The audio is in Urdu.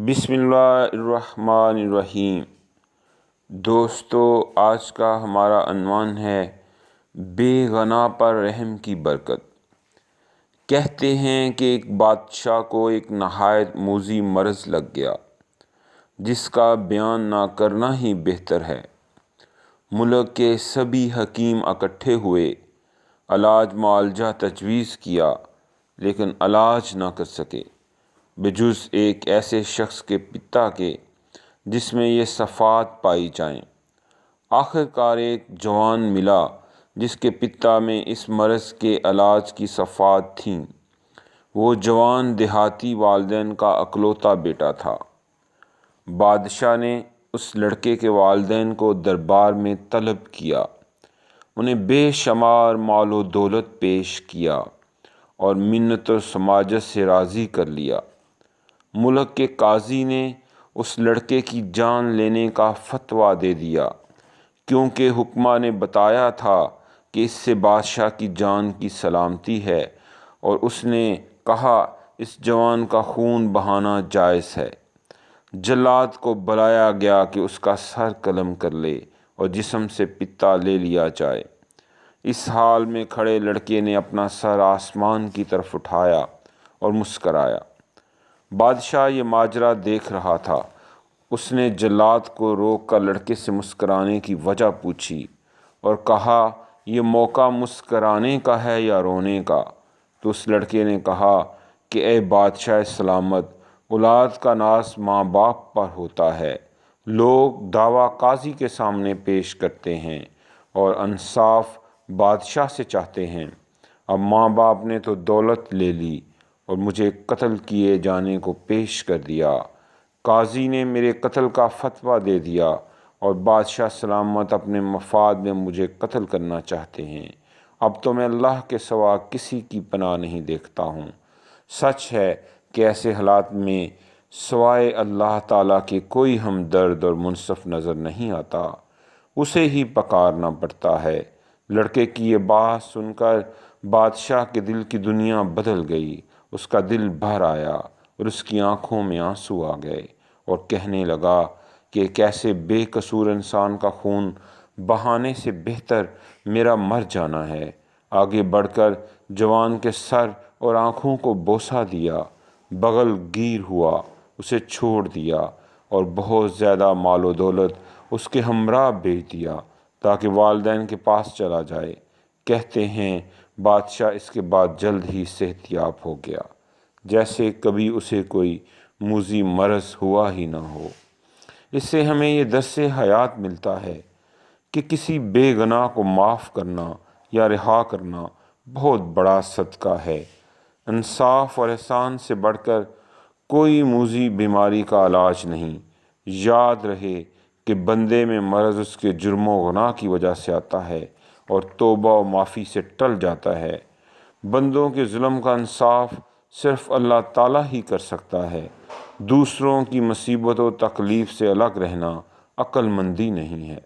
بسم اللہ الرحمن الرحیم۔ دوستو، آج کا ہمارا عنوان ہے بے گناہ پر رحم کی برکت۔ کہتے ہیں کہ ایک بادشاہ کو ایک نہایت موذی مرض لگ گیا جس کا بیان نہ کرنا ہی بہتر ہے۔ ملک کے سبھی حکیم اکٹھے ہوئے، علاج معالجہ تجویز کیا، لیکن علاج نہ کر سکے بجز ایک ایسے شخص کے پتا کے جس میں یہ صفات پائی جائیں۔ آخر کار ایک جوان ملا جس کے پتا میں اس مرض کے علاج کی صفات تھیں۔ وہ جوان دیہاتی والدین کا اکلوتا بیٹا تھا۔ بادشاہ نے اس لڑکے کے والدین کو دربار میں طلب کیا، انہیں بے شمار مال و دولت پیش کیا اور منت و سماجت سے راضی کر لیا۔ ملک کے قاضی نے اس لڑکے کی جان لینے کا فتویٰ دے دیا، کیونکہ حکماں نے بتایا تھا کہ اس سے بادشاہ کی جان کی سلامتی ہے، اور اس نے کہا اس جوان کا خون بہانا جائز ہے۔ جلاد کو بلایا گیا کہ اس کا سر قلم کر لے اور جسم سے پتا لے لیا جائے۔ اس حال میں کھڑے لڑکے نے اپنا سر آسمان کی طرف اٹھایا اور مسکرایا۔ بادشاہ یہ ماجرا دیکھ رہا تھا۔ اس نے جلاد کو روک کر لڑکے سے مسکرانے کی وجہ پوچھی اور کہا، یہ موقع مسکرانے کا ہے یا رونے کا؟ تو اس لڑکے نے کہا کہ اے بادشاہ سلامت، اولاد کا ناز ماں باپ پر ہوتا ہے۔ لوگ دعویٰ قاضی کے سامنے پیش کرتے ہیں اور انصاف بادشاہ سے چاہتے ہیں۔ اب ماں باپ نے تو دولت لے لی اور مجھے قتل کیے جانے کو پیش کر دیا۔ قاضی نے میرے قتل کا فتویٰ دے دیا اور بادشاہ سلامت اپنے مفاد میں مجھے قتل کرنا چاہتے ہیں۔ اب تو میں اللہ کے سوا کسی کی پناہ نہیں دیکھتا ہوں۔ سچ ہے کہ ایسے حالات میں سوائے اللہ تعالیٰ کے کوئی ہمدرد اور منصف نظر نہیں آتا، اسے ہی پکارنا پڑتا ہے۔ لڑکے کی یہ بات سن کر بادشاہ کے دل کی دنیا بدل گئی، اس کا دل بھر آیا اور اس کی آنکھوں میں آنسو آ گئے، اور کہنے لگا کہ ایک ایسے بے قصور انسان کا خون بہانے سے بہتر میرا مر جانا ہے۔ آگے بڑھ کر جوان کے سر اور آنکھوں کو بوسہ دیا، بغل گیر ہوا، اسے چھوڑ دیا اور بہت زیادہ مال و دولت اس کے ہمراہ بھیج دیا تاکہ والدین کے پاس چلا جائے۔ کہتے ہیں بادشاہ اس کے بعد جلد ہی صحت یاب ہو گیا، جیسے کبھی اسے کوئی موذی مرض ہوا ہی نہ ہو۔ اس سے ہمیں یہ درس حیات ملتا ہے کہ کسی بے گناہ کو معاف کرنا یا رہا کرنا بہت بڑا صدقہ ہے۔ انصاف اور احسان سے بڑھ کر کوئی موذی بیماری کا علاج نہیں۔ یاد رہے کہ بندے میں مرض اس کے جرم و گناہ کی وجہ سے آتا ہے اور توبہ و معافی سے ٹل جاتا ہے۔ بندوں کے ظلم کا انصاف صرف اللہ تعالیٰ ہی کر سکتا ہے۔ دوسروں کی مصیبت و تکلیف سے الگ رہنا عقل مندی نہیں ہے۔